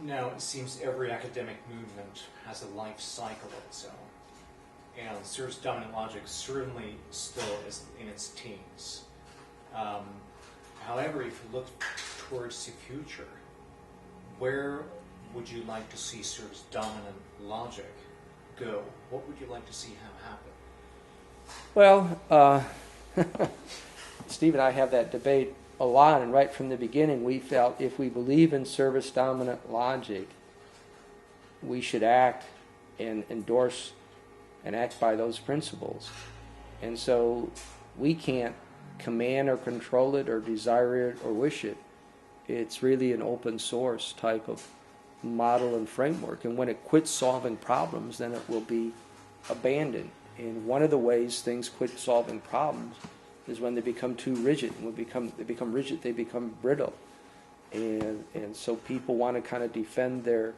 Now, it seems every academic movement has a life cycle of its own, and service dominant logic certainly still is in its teens. However, if you look towards the future, where would you like to see service dominant logic go? What would you like to see happen? Well, Steve and I have that debate a lot, and right from the beginning we felt if we believe in service dominant logic, we should act and endorse and act by those principles. And so we can't command or control it or desire it or wish it. It's really an open source type of model and framework. And when it quits solving problems, then it will be abandoned. And one of the ways things quit solving problems is when they become too rigid. And when they become rigid, they become brittle. And so people want to kind of defend their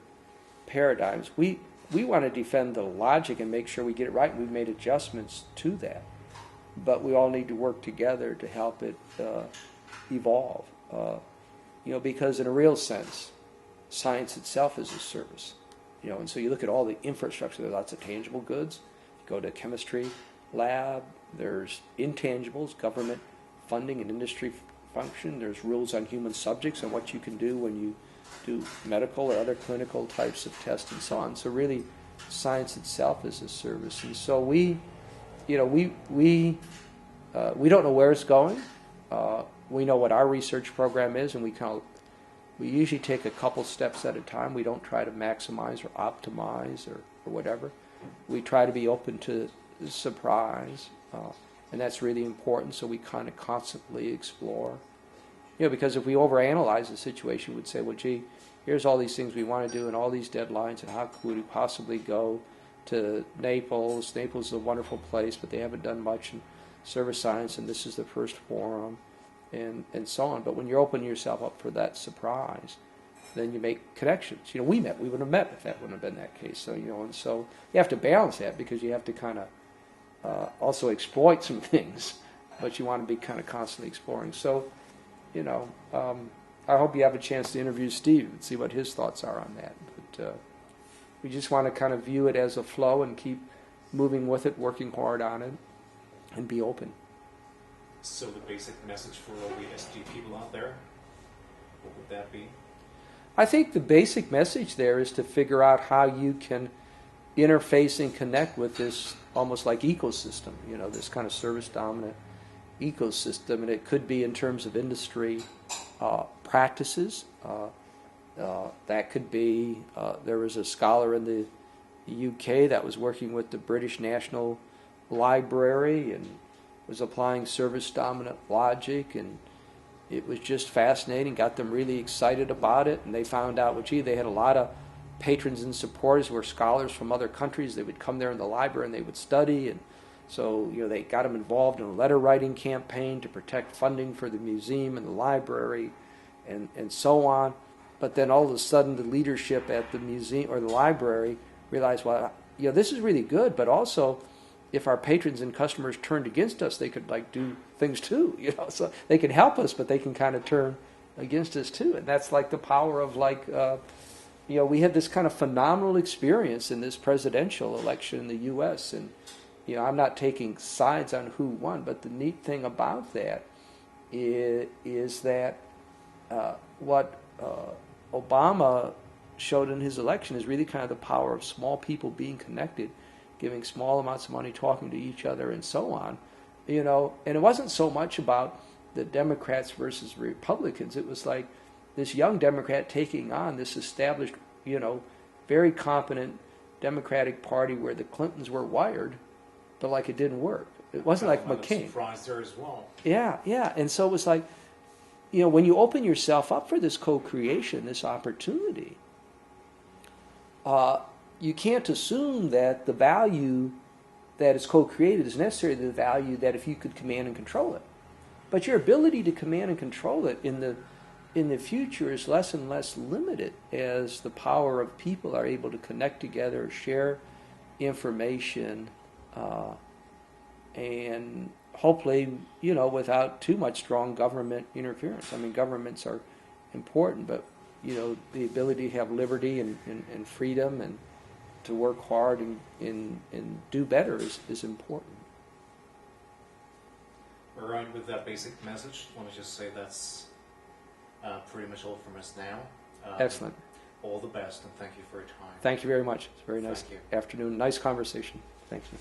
paradigms. We want to defend the logic and make sure we get it right. We've made adjustments to that. But we all need to work together to help it evolve. Because in a real sense, science itself is a service. And so you look at all the infrastructure. There's lots of tangible goods. You go to a chemistry lab. There's intangibles, government funding and industry function. There's rules on human subjects and what you can do when you do medical or other clinical types of tests and so on. So really, science itself is a service. And so we don't know where it's going. We know what our research program is, and we usually take a couple steps at a time. We don't try to maximize or optimize or whatever. We try to be open to surprise, and that's really important. So we kind of constantly explore. Because if we overanalyze the situation, we'd say, well, gee, here's all these things we want to do and all these deadlines, and how could we possibly go to Naples? Naples is a wonderful place, but they haven't done much in service science, and this is the first forum, and so on. But when you're opening yourself up for that surprise, then you make connections. We would have met if that wouldn't have been that case. So, and so you have to balance that because you have to kind of also exploit some things, but you want to be kind of constantly exploring. So, I hope you have a chance to interview Steve and see what his thoughts are on that. But we just want to kind of view it as a flow and keep moving with it, working hard on it, and be open. So the basic message for all the SD people out there, what would that be? I think the basic message there is to figure out how you can interface and connect with this almost like ecosystem, this kind of service-dominant ecosystem. And it could be in terms of industry practices. That could be, there was a scholar in the UK that was working with the British National Library and was applying service-dominant logic, and it was just fascinating, got them really excited about it, and they found out, they had a lot of patrons and supporters who were scholars from other countries. They would come there in the library and they would study, and so they got them involved in a letter-writing campaign to protect funding for the museum and the library, and so on. But then all of a sudden the leadership at the museum or the library realized, well, this is really good, but also if our patrons and customers turned against us, they could do things too, so they can help us, but they can kind of turn against us too. And that's like the power of we had this kind of phenomenal experience in this presidential election in the U.S. And, I'm not taking sides on who won, but the neat thing about that is that what Obama showed in his election is really kind of the power of small people being connected, giving small amounts of money, talking to each other, and so on. And it wasn't so much about the Democrats versus Republicans. It was like this young Democrat taking on this established, very competent Democratic Party where the Clintons were wired, but it didn't work. It wasn't like McCain. Surprise there as well. Yeah. And so it was like, when you open yourself up for this co-creation, this opportunity, you can't assume that the value that is co-created is necessarily the value that if you could command and control it. But your ability to command and control it in the future is less and less limited as the power of people are able to connect together, share information, and hopefully, without too much strong government interference. I mean, governments are important, but, the ability to have liberty and freedom and to work hard and do better is important. All right, with that basic message, let me just say that's pretty much all from us now. Excellent. All the best, and thank you for your time. Thank you very much. It's a very nice Thank you. afternoon. Nice conversation. Thank you.